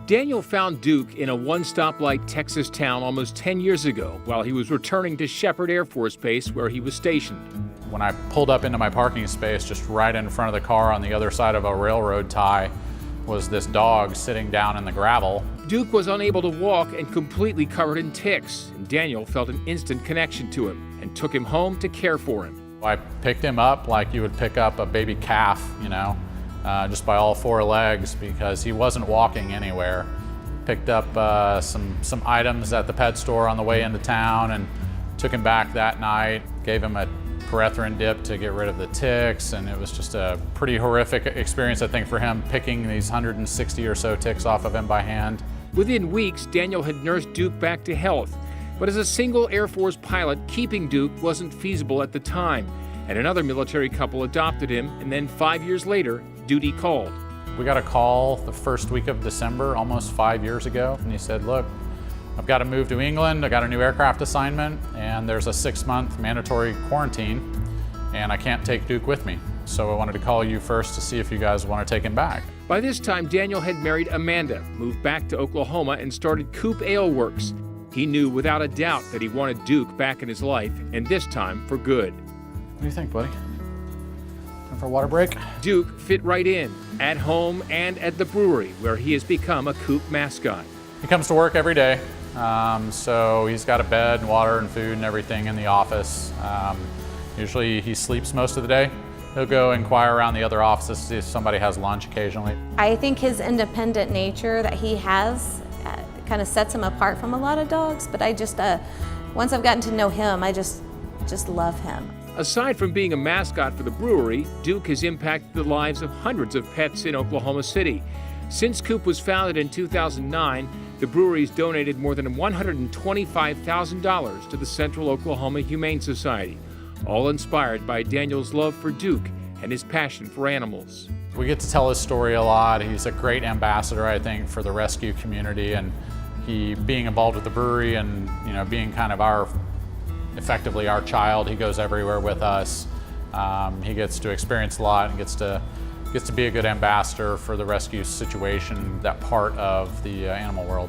Daniel found Duke in a one-stoplight Texas town almost 10 years ago while he was returning to Shepherd Air Force Base where he was stationed. When I pulled up into my parking space, just right in front of the car on the other side of a railroad tie was this dog sitting down in the gravel. Duke was unable to walk and completely covered in ticks, and Daniel felt an instant connection to him and took him home to care for him. I picked him up like you would pick up a baby calf, just by all four legs because he wasn't walking anywhere. Picked up some items at the pet store on the way into town and took him back that night, gave him a perethrin dip to get rid of the ticks, and it was just a pretty horrific experience, I think, for him, picking these 160 or so ticks off of him by hand. Within weeks, Daniel had nursed Duke back to health, but as a single Air Force pilot, keeping Duke wasn't feasible at the time, and another military couple adopted him, and then 5 years later, duty called. We got a call the first week of December, almost 5 years ago, and he said, look, I've got to move to England, I got a new aircraft assignment, and there's a 6-month mandatory quarantine, and I can't take Duke with me. So I wanted to call you first to see if you guys want to take him back. By this time, Daniel had married Amanda, moved back to Oklahoma, and started COOP Ale Works. He knew without a doubt that he wanted Duke back in his life, and this time for good. What do you think, buddy? Time for a water break? Duke fit right in, at home and at the brewery, where he has become a COOP mascot. He comes to work every day. So he's got a bed and water and food and everything in the office. Usually he sleeps most of the day. He'll go inquire around the other offices to see if somebody has lunch occasionally. I think his independent nature that he has kind of sets him apart from a lot of dogs, but I just, once I've gotten to know him, I just love him. Aside from being a mascot for the brewery, Duke has impacted the lives of hundreds of pets in Oklahoma City. Since COOP was founded in 2009, the brewery's donated more than $125,000 to the Central Oklahoma Humane Society, all inspired by Daniel's love for Duke and his passion for animals. We get to tell his story a lot. He's a great ambassador, I think, for the rescue community, and he being involved with the brewery and being kind of effectively our child. He goes everywhere with us. He gets to experience a lot and gets to be a good ambassador for the rescue situation, that part of the animal world.